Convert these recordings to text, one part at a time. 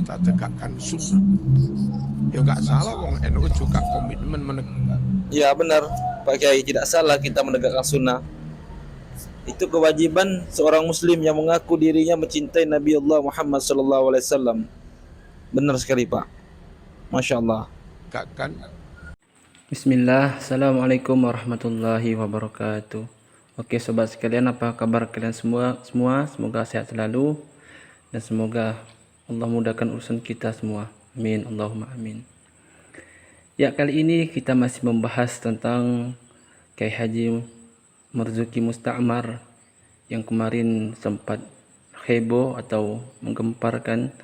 kita tegakkan sunnah. Ya nggak salah, wong NU juga komitmen menegakkan. Ya benar, Pak Kiai, tidak salah kita menegakkan sunnah. Itu kewajiban seorang muslim yang mengaku dirinya mencintai Nabi Allah Muhammad SAW. Benar sekali, Pak. Masya Allah. Tegakkan. Bismillah, Assalamualaikum warahmatullahi wabarakatuh. Oke sobat sekalian, apa kabar kalian semua? Semoga sehat selalu dan semoga Allah mudahkan urusan kita semua. Amin, Allahumma amin. Ya, kali ini kita masih membahas tentang Kiai Haji Marzuki Musta'mar yang kemarin sempat heboh atau menggemparkan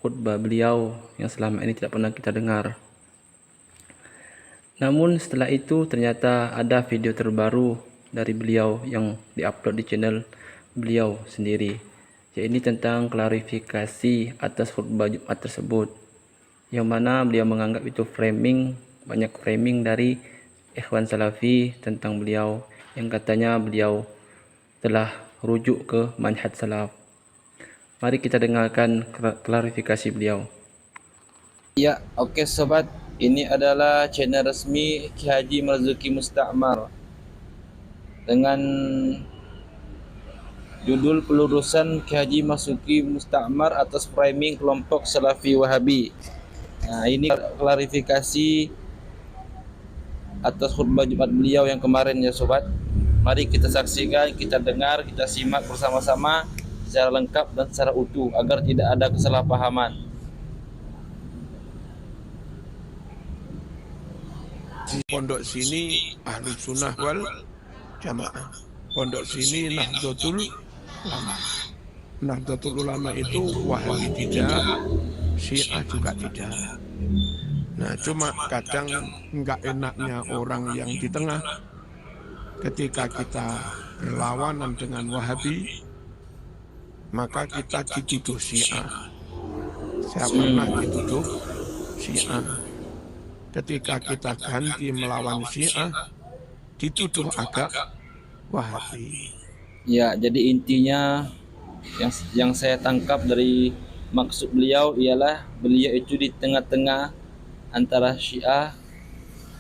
khutbah beliau yang selama ini tidak pernah kita dengar. Namun setelah itu ternyata ada video terbaru dari beliau yang diupload di channel beliau sendiri, yaitu tentang klarifikasi atas khutbah Jumat tersebut, yang mana beliau menganggap itu banyak framing dari Ikhwan Salafi tentang beliau, yang katanya beliau telah rujuk ke manhaj salaf. Mari kita dengarkan klarifikasi beliau. Ya, oke sobat. Ini adalah channel resmi Kiai Haji Marzuki Musta'mar dengan judul pelurusan Kiai Haji Marzuki Musta'mar atas framing kelompok Salafi Wahabi. Nah, ini klarifikasi atas khutbah Jumat beliau yang kemarin ya sobat. Mari kita saksikan, kita dengar, kita simak bersama-sama secara lengkap dan secara utuh agar tidak ada kesalahpahaman. Di pondok sini Ahlus Sunnah wal Jamaah, pondok sini Nahdlatul Ulama. Nahdlatul Ulama itu Wahabi tidak, Syiah juga tidak. Nah, cuma kadang enggak enaknya orang yang di tengah, ketika kita berlawanan dengan Wahabi, maka kita dituduh Syiah. Saya pernah dituduh Syiah. Ketika kita ganti melawan Syiah, dituduh agak Wahabi. Ya, jadi intinya yang saya tangkap dari maksud beliau ialah beliau itu di tengah-tengah antara Syiah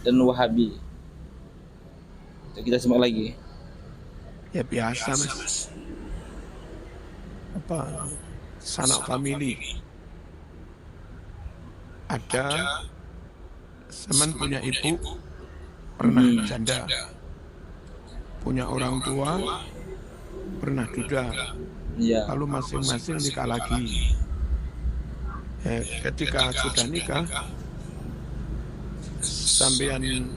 dan Wahabi. Kita simak lagi. Ya biasa mas. Apa sanak famili. Ada teman punya ibu, pernah janda, punya orang tua, pernah duda, Ya, lalu masing-masing nikah lagi. Ketika sudah nikah, sampean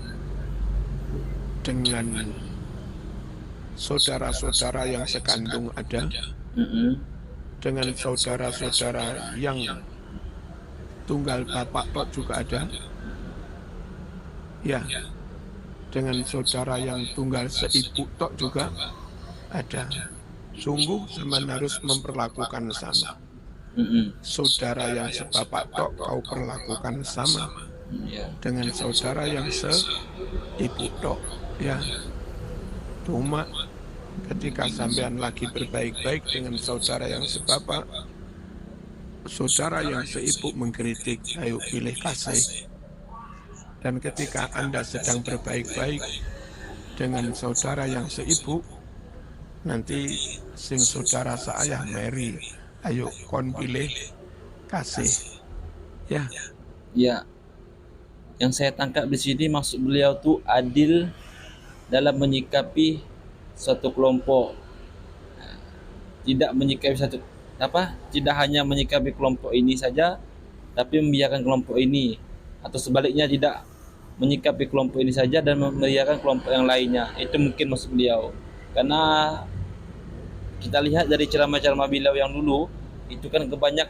dengan saudara-saudara yang sekandung ada, dengan saudara-saudara yang tunggal bapak tok juga ada. Ya, dengan saudara yang tunggal seibu tok juga ada. Sungguh zaman harus memperlakukan sama. Saudara yang sebapak tok kau perlakukan sama dengan saudara yang seibu tok. Ya, cuma ketika sampean lagi berbaik-baik dengan saudara yang sebapak, saudara yang seibu mengkritik, ayo pilih kasih. Dan ketika Anda sedang berbaik-baik dengan saudara yang seibu, nanti sing saudara seayah Mary, ayo kon pilih kasih. Ya. ya. Yang saya tangkap di sini maksud beliau tuh adil dalam menyikapi suatu kelompok. Tidak menyikapi tidak hanya menyikapi kelompok ini saja, tapi membiarkan kelompok ini, atau sebaliknya tidak menyikapi kelompok ini saja dan membiarkan kelompok yang lainnya. Itu mungkin maksud beliau. Karena kita lihat dari ceramah-ceramah beliau yang dulu, itu kan banyak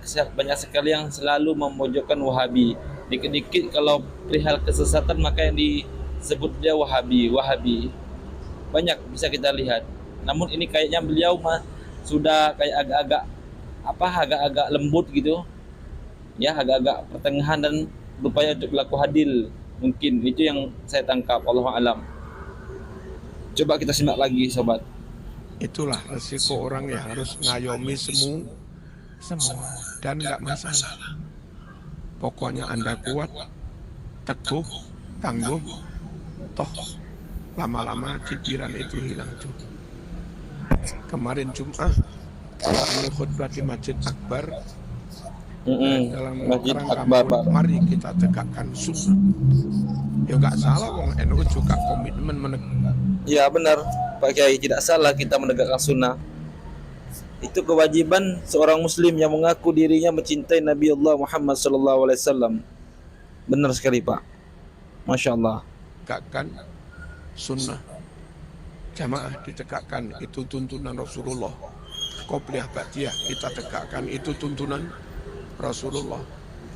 sekali yang selalu memojokkan Wahabi. Dikit-dikit kalau perihal kesesatan maka yang disebut dia Wahabi. Banyak bisa kita lihat. Namun ini kayaknya beliau sudah kayak agak-agak lembut gitu. Ya, agak-agak pertengahan dan berupaya untuk berlaku adil. Mungkin itu yang saya tangkap, Allahu a'lam. Coba kita simak lagi sobat. Itulah resiko orang yang harus ngayomi semua dan nggak masalah. Pokoknya Anda kuat, teguh, tangguh, toh lama-lama cibiran itu hilang juga. Kemarin Jumat kami khutbah di Masjid Akbar. Dalam Masjid rangka Akbar, Pak. mari kita tegakkan sunnah. Ya nggak salah, wong NU juga komitmen menegakkan. Ya benar, Pak Kiai, tidak salah kita menegakkan sunnah. Itu kewajiban seorang muslim yang mengaku dirinya mencintai Nabi Allah Muhammad SAW. Benar sekali, Pak. Masya Allah. Tegakkan sunnah, jamaah ditegakkan, itu tuntunan Rasulullah. Qobliyah ba'diyah kita tegakkan, itu tuntunan Rasulullah.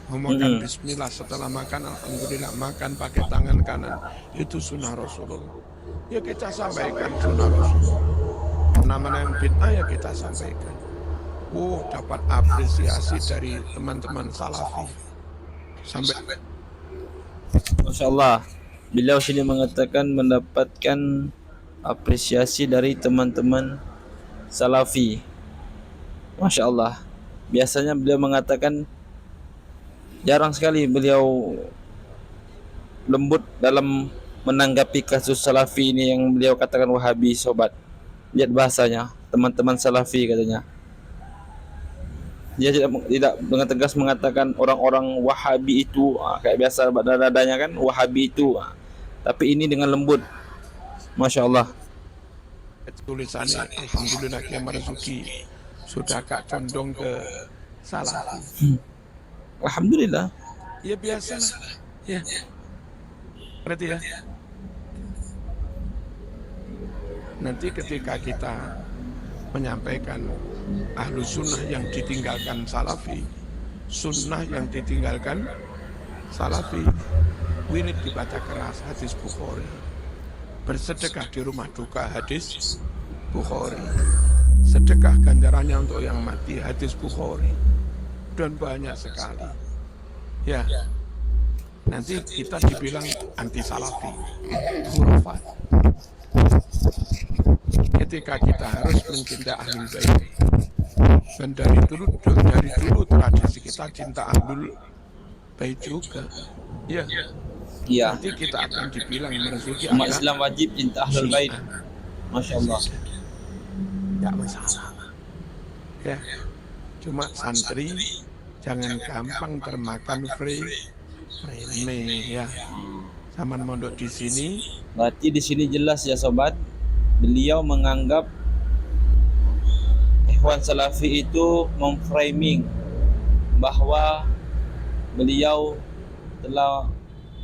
Memakan bismillah setelah makan, alhamdulillah, makan pakai tangan kanan, itu sunnah Rasulullah. Ya kita sampaikan sunnah Rasulullah. Mana-mana yang bid'ah ya kita sampaikan. Dapat apresiasi dari teman-teman salafi. Sampai Masya Allah. Beliau sini mengatakan mendapatkan apresiasi dari teman-teman salafi. Masya Allah. Biasanya beliau mengatakan, jarang sekali beliau lembut dalam menanggapi kasus salafi ini yang beliau katakan Wahabi, sobat. Lihat bahasanya, teman-teman salafi katanya. Dia tidak dengan tegas mengatakan orang-orang Wahabi itu kayak biasa dadanya kan, Wahabi itu. Tapi ini dengan lembut. Masya Allah. tulisannya alhamdulillah Kiai Marzuki sudah gak condong ke salafi. Alhamdulillah. Ya biasa lah. Ya. Berarti ya. Nanti ketika kita menyampaikan ahlu sunnah yang ditinggalkan salafi, sunnah yang ditinggalkan salafi, wirid dibaca keras hadis Bukhari, bersedekah di rumah duka hadis Bukhari, sedekah ganjarannya untuk yang mati hadis Bukhari, dan banyak sekali. Ya, nanti kita dibilang anti salafi, khurafat. Ketika kita harus mencintai ahlul bait, dan dari dulu tradisi kita cinta ahlul bait juga. Ya, Iya. nanti kita akan dibilang Marzuki Umat adalah Islam wajib cinta ahlul bait. Masya Allah. tidak masalah. Ya, cuma santri jangan gampang termakan frame ya. Zaman mondok di sini, Berarti di sini jelas ya sobat, beliau menganggap Ikhwan Salafi itu memframing bahwa beliau telah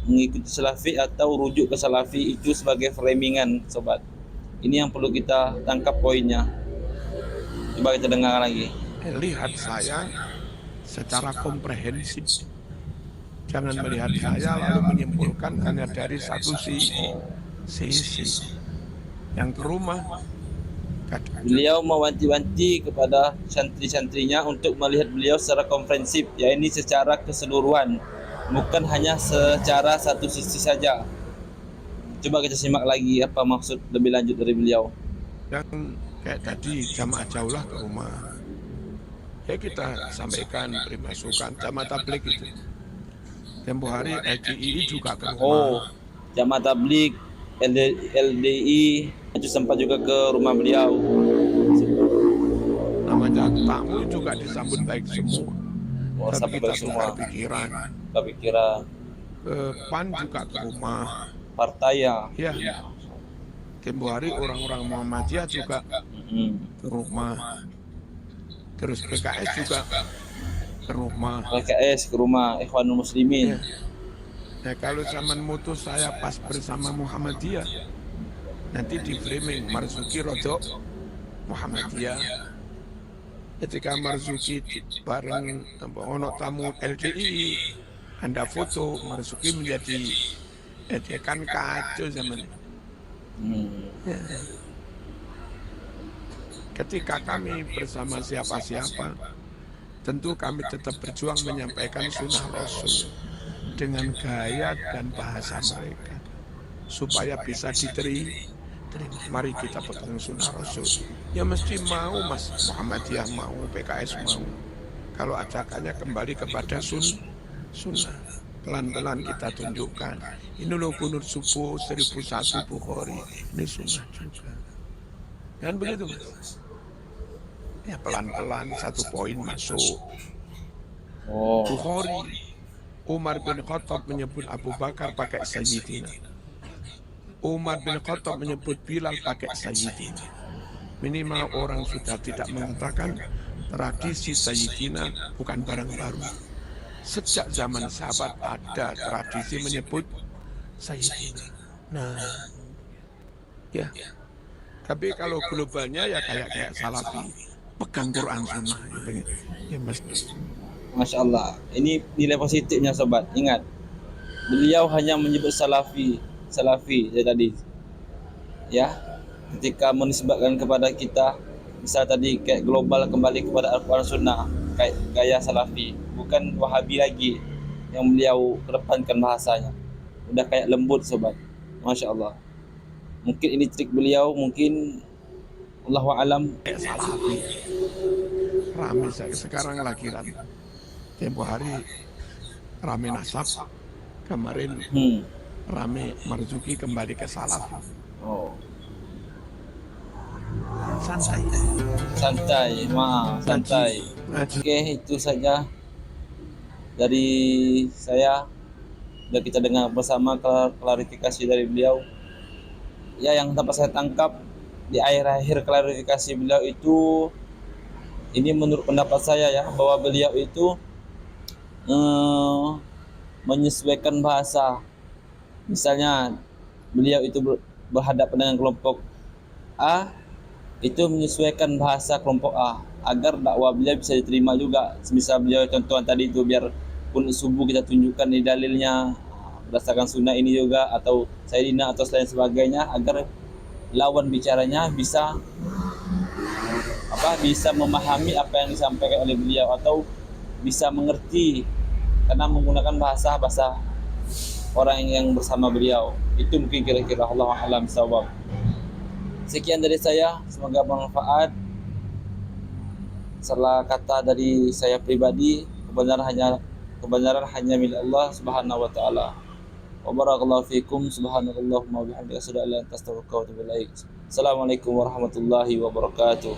mengikuti Salafi atau rujuk ke Salafi itu sebagai framingan, sobat. Ini yang perlu kita tangkap poinnya. Coba kita dengar lagi. lihat saya secara komprehensif. Jangan melihat saya lalu menyimpulkan hanya dari satu sisi. Yang ke rumah, Beliau mewanti-wanti kepada santri-santrinya untuk melihat beliau secara komprehensif, yakni secara keseluruhan, bukan hanya secara satu sisi saja. Coba kita simak lagi apa maksud lebih lanjut dari beliau. dan kayak tadi jamaah jauhlah ke rumah. Ya kita sampaikan beri masukan jamaah tabligh itu. Tempo hari LDII juga ke Oh, rumah. jamaah tabligh, LDI itu sempat juga ke rumah beliau. Namanya tamu juga disambut baik semua. Oh, Tapi sampai kita bagi semua. tukar pikiran. Tapi kira PAN juga ke rumah. partai ya. Ya. Tempo hari orang-orang Muhammadiyah juga ke rumah. Terus PKS juga ke rumah. PKS ke rumah Ikhwanul Muslimin. Ya. Nah kalau zaman mutus saya pas bersama Muhammadiyah, nanti di framing Marzuki rodok Muhammadiyah. Ketika Marzuki bareng ono tamu LDI, Anda foto Marzuki menjadi kan kacau zaman itu. Ya. Ketika kami bersama siapa-siapa, tentu kami tetap berjuang menyampaikan sunnah Rasul dengan gaya dan bahasa mereka supaya bisa diterima. Mari kita pegang sunnah Rasul. Ya mesti mau Mas Muhammadiyah mau, PKS mau. Kalau ajakannya kembali kepada sunnah. Pelan-pelan kita tunjukkan. Ini loh kunut subuh 1001 Bukhari. Ini sunnah juga. Kan begitu Mas? Ya pelan-pelan satu poin masuk. Oh, Bukhari, Umar bin Khattab menyebut Abu Bakar pakai Sayyidina. Umar bin Khattab menyebut Bilal pakai Sayyidina. Minimal orang sudah tidak mengatakan tradisi Sayyidina bukan barang baru. Sejak zaman sahabat ada tradisi menyebut Sayyidina. Nah, ya. Tapi kalau globalnya ya kayak Salafi, pegang Quran Sunnah. Ya Mas. Masya Allah. Ini nilai positifnya sobat. Ingat, beliau hanya menyebut salafi ya tadi. Ya, ketika menisbatkan kepada kita, misal tadi kayak global kembali kepada Al-Quran Sunnah, kayak gaya salafi, bukan Wahabi lagi yang beliau kedepankan bahasanya. Udah kayak lembut sobat. Masya Allah. Mungkin ini trik beliau, mungkin Allahu a'lam. Kayak Salafi. Rame sekarang lagi rame. Tempo hari rame nasab. Kemarin rame Marzuki kembali ke Salafi. Oh, Santai. santai, santai. Ngaji. Oke, itu saja dari saya. Sudah kita dengar bersama klarifikasi dari beliau. Ya, yang dapat saya tangkap di akhir-akhir klarifikasi beliau itu, ini menurut pendapat saya ya, bahwa beliau itu menyesuaikan bahasa. Misalnya beliau itu berhadapan dengan kelompok A, itu menyesuaikan bahasa kelompok A agar dakwah beliau bisa diterima juga. Semisal beliau contohan tadi itu, biar pun subuh kita tunjukkan di dalilnya berdasarkan sunnah ini juga, atau Sayyidina atau lain sebagainya, agar lawan bicaranya bisa memahami apa yang disampaikan oleh beliau, atau bisa mengerti karena menggunakan bahasa orang yang bersama beliau. Itu mungkin kira-kira, Allah a'lam bishawab. Sekian dari saya, semoga bermanfaat. Salah kata dari saya pribadi, kebenaran hanya milik Allah Subhanahu wa taala. Wa barakallahu fikum, subhanakallahumma wa bihamdika asyhadu an la ilaha illa anta astaghfiruka wa atubu ilaik. Assalamualaikum warahmatullahi wabarakatuh.